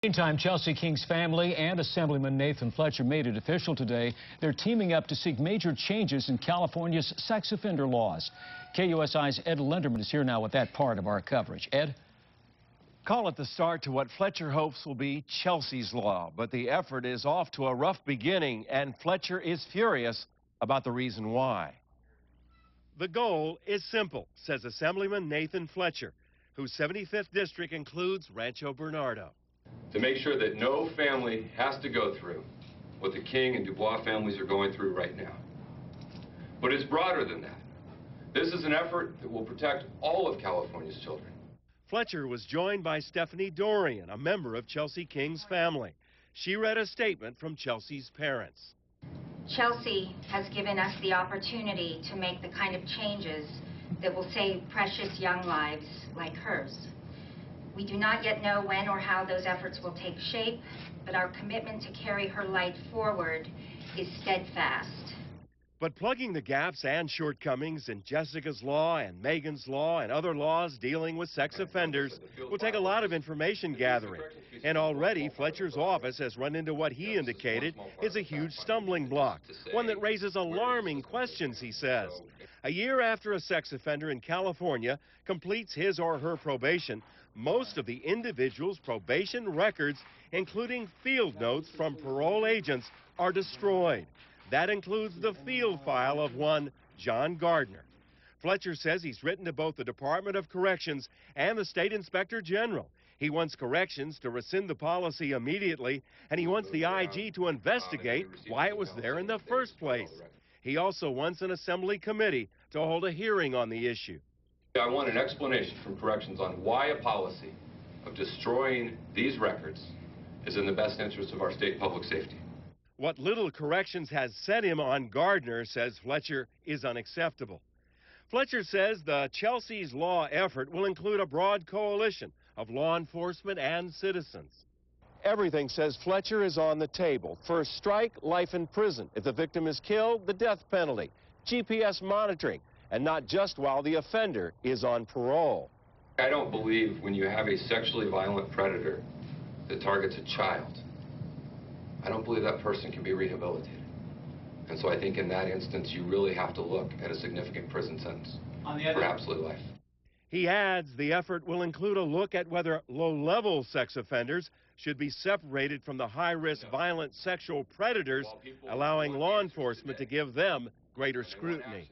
Meantime, Chelsea King's family and Assemblyman Nathan Fletcher made it official today. They're teaming up to seek major changes in California's sex offender laws. KUSI's Ed Linderman is here now with that part of our coverage. Ed? Call it the start to what Fletcher hopes will be Chelsea's law, but the effort is off to a rough beginning, and Fletcher is furious about the reason why. The goal is simple, says Assemblyman Nathan Fletcher, whose 75th district includes Rancho Bernardo. To make sure that no family has to go through what the King and Dubois families are going through right now. But it's broader than that. This is an effort that will protect all of California's children. Fletcher was joined by Stephanie Dorian, a member of Chelsea King's family. She read a statement from Chelsea's parents. Chelsea has given us the opportunity to make the kind of changes that will save precious young lives like hers. We do not yet know when or how those efforts will take shape, but our commitment to carry her light forward is steadfast. But plugging the gaps and shortcomings in Jessica's law and Megan's law and other laws dealing with sex offenders will take a lot of information gathering. And already Fletcher's office has run into what he indicated is a huge stumbling block, one that raises alarming questions, he says. A year after a sex offender in California completes his or her probation, most of the individual's probation records, including field notes from parole agents, are destroyed. That includes the field file of one John Gardner. Fletcher says he's written to both the Department of Corrections and the State Inspector General. He wants corrections to rescind the policy immediately, and he wants the IG to investigate why it was there in the first place. He also wants an assembly committee to hold a hearing on the issue. I want an explanation from Corrections on why a policy of destroying these records is in the best interest of our state public safety. What little Corrections has set him on Gardner, says Fletcher, is unacceptable. Fletcher says the Chelsea's law effort will include a broad coalition of law enforcement and citizens. Everything, says Fletcher, is on the table. First strike, life in prison. If the victim is killed, the death penalty, GPS monitoring, and not just while the offender is on parole. I don't believe when you have a sexually violent predator that targets a child, I don't believe that person can be rehabilitated. And so I think in that instance, you really have to look at a significant prison sentence for absolute life. He adds the effort will include a look at whether low-level sex offenders should be separated from the high-risk violent sexual predators, allowing law enforcement to give them greater scrutiny.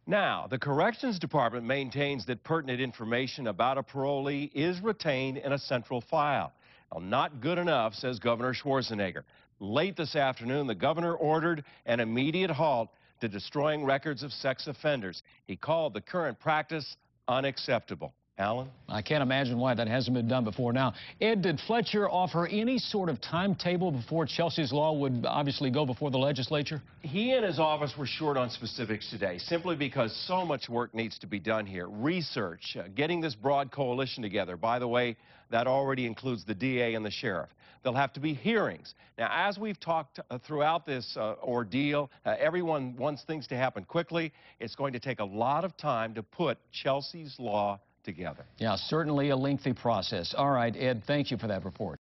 Now, the Corrections Department maintains that pertinent information about a parolee is retained in a central file. Well, not good enough, says Governor Schwarzenegger. Late this afternoon, the governor ordered an immediate halt to destroying records of sex offenders. He called the current practice unacceptable. Alan? I can't imagine why that hasn't been done before now. Ed, did Fletcher offer any sort of timetable before Chelsea's law would obviously go before the legislature? He and his office were short on specifics today, simply because so much work needs to be done here. Research, getting this broad coalition together. By the way, that already includes the DA and the sheriff. There'll have to be hearings. Now, as we've talked throughout this ordeal, everyone wants things to happen quickly. It's going to take a lot of time to put Chelsea's law together. Yeah, certainly a lengthy process. All right, Ed, thank you for that report.